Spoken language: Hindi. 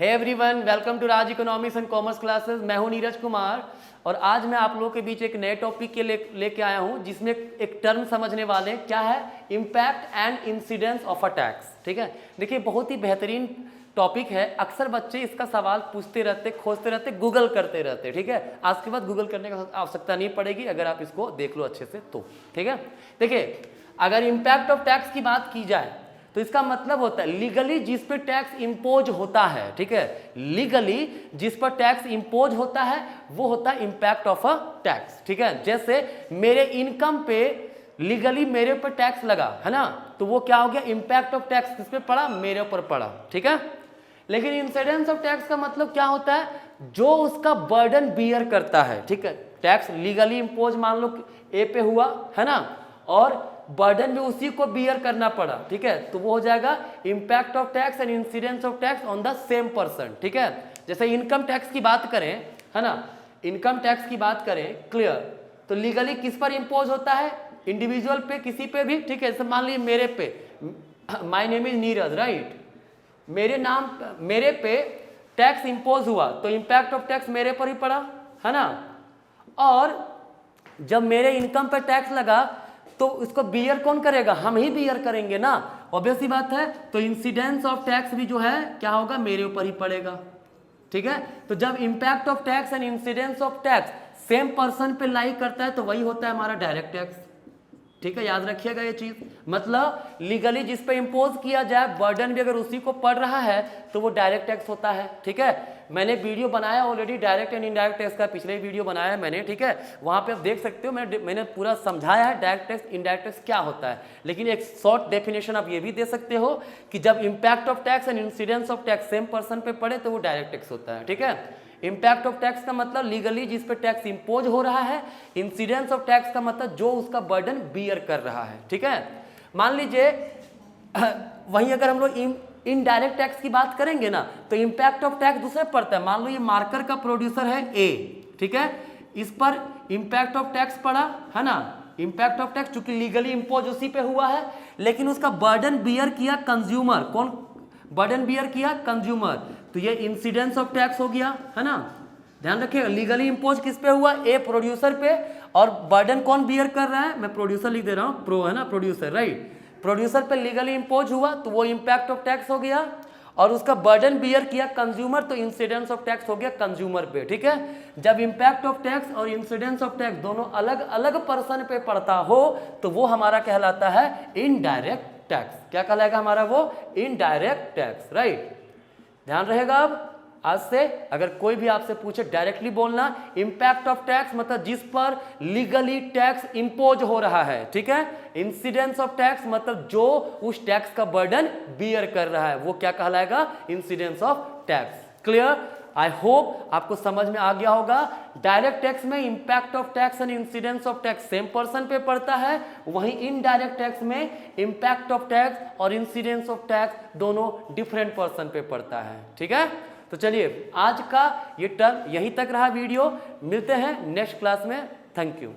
Hey everyone, welcome to Raj economics and commerce classes. मैं हूं नीरज कुमार और आज मैं आप लोगों के बीच एक नए टॉपिक के लेके आया हूं जिसमें एक टर्म समझने वाले हैं। क्या है? Impact and incidence of a tax. ठीक है, देखिए बहुत ही बेहतरीन टॉपिक है। अक्सर बच्चे इसका सवाल पूछते रहते, खोजते रहते, गूगल करते रहते। ठीक है, आज के बाद गूगल करने की आवश्यकता नहीं पड़ेगी अगर आप इसको देख लो अच्छे से तो। ठीक है, देखिए अगर इम्पैक्ट ऑफ टैक्स की बात की जाए तो इसका मतलब होता है लीगली जिस पे टैक्स इंपोज होता है। ठीक है, लीगली जिस पर टैक्स इंपोज होता है वो होता है इम्पैक्ट ऑफ अ टैक्स। ठीक है, जैसे मेरे इनकम पे लीगली मेरे ऊपर टैक्स लगा है ना, तो वो क्या हो गया? इम्पैक्ट ऑफ टैक्स किस पे पड़ा? मेरे ऊपर पड़ा। ठीक है, लेकिन इंसिडेंस ऑफ टैक्स का मतलब क्या होता है? जो उसका बर्डन बियर करता है। ठीक है, टैक्स लीगली इंपोज मान लो ए पे हुआ है ना, और बर्डन भी उसी को बियर करना पड़ा। ठीक है, तो वो हो जाएगा impact of tax and incidence of tax on the same person. ठीक है, जैसे इनकम टैक्स की बात करें है ना, इनकम टैक्स की बात करें क्लियर, तो लीगली किस पर इंपोज होता है? इंडिविजुअल पे, किसी पे भी। ठीक है, जैसे मान लीजिए मेरे पे, my name is Neeraj, right, मेरे पे टैक्स इंपोज हुआ तो इम्पैक्ट ऑफ टैक्स मेरे पर ही पड़ा है ना। और जब मेरे इनकम पर टैक्स लगा तो इसको बियर कौन करेगा? हम ही बियर करेंगे ना, ऑब्वियस सी बात है। तो इंसिडेंस ऑफ टैक्स भी जो है क्या होगा? मेरे ऊपर ही पड़ेगा। ठीक है, तो जब impact of tax and incidence of tax same person पे लाई करता है तो वही होता है हमारा डायरेक्ट टैक्स। ठीक है, याद रखिएगा ये चीज। मतलब लीगली जिस पे इंपोज किया जाए बर्डन भी अगर उसी को पड़ रहा है तो वो डायरेक्ट टैक्स होता है। ठीक है, मैंने वीडियो बनाया already direct and indirect tax का, पिछले वीडियो बनाया है मैंने। ठीक है, वहां पे आप देख सकते हो, मैंने पूरा समझाया है डायरेक्ट टैक्स इनडायरेक्ट टैक्स क्या होता है। लेकिन एक शॉर्ट डेफिनेशन आप ये भी दे सकते हो कि जब impact of tax and incidence of tax same person पे पड़े तो वो डायरेक्ट टैक्स होता है। ठीक है, इम्पैक्ट ऑफ टैक्स का मतलब लीगली जिस पे टैक्स इंपोज हो रहा है, इंसिडेंस ऑफ टैक्स का मतलब जो उसका बर्डन बियर कर रहा है। ठीक है, मान लीजिए वहीं अगर हम लोग इनडायरेक्ट टैक्स की बात करेंगे ना तो इम्पैक्ट ऑफ टैक्स दूसरे पड़ता है। मान लो ये मार्कर का प्रोड्यूसर है ए, ठीक है, इस पर इम्पैक्ट ऑफ टैक्स पड़ा है ना। इम्पैक्ट ऑफ टैक्स चूंकि लीगली इंपोज उसी पे हुआ है, लेकिन उसका बर्डन बियर किया कंज्यूमर। कौन बर्डन बियर किया? कंज्यूमर। तो ये इंसिडेंस ऑफ टैक्स हो गया है ना। ध्यान रखिएगा, लीगली इंपोज किस पे हुआ? ए, प्रोड्यूसर पे, और बर्डन कौन बियर कर रहा है? मैं प्रोड्यूसर लिख दे रहा हूं, प्रो है ना, प्रोड्यूसर, राइट। प्रोड्यूसर पे लीगली इंपोज हुआ तो वो इम्पैक्ट ऑफ टैक्स हो गया, और उसका बर्डन बियर किया कंज्यूमर, तो इंसिडेंस ऑफ टैक्स हो गया कंज्यूमर पे। ठीक है, जब इम्पैक्ट ऑफ टैक्स और इंसिडेंस ऑफ टैक्स दोनों अलग अलग पर्सन पे पड़ता हो तो वो हमारा कहलाता है इनडायरेक्ट टैक्स। क्या कहलाएगा हमारा? वो इनडायरेक्ट टैक्स, राइट। ध्यान रहेगा। अब आज से अगर कोई भी आपसे पूछे डायरेक्टली बोलना इम्पैक्ट ऑफ टैक्स मतलब जिस पर लीगली टैक्स इंपोज हो रहा है। ठीक है, इंसिडेंस ऑफ टैक्स मतलब जो उस टैक्स का बर्डन बियर कर रहा है वो क्या कहलाएगा? Incidence of tax. Clear? I hope आपको समझ में आ गया होगा। डायरेक्ट टैक्स में impact of tax and incidence of tax same person पे पड़ता है, वहीं इनडायरेक्ट टैक्स में इम्पैक्ट ऑफ टैक्स और इंसिडेंस ऑफ टैक्स दोनों डिफरेंट पर्सन पे पड़ता है। ठीक है, तो चलिए आज का ये टर्म यहीं तक रहा वीडियो। मिलते हैं नेक्स्ट क्लास में। Thank you.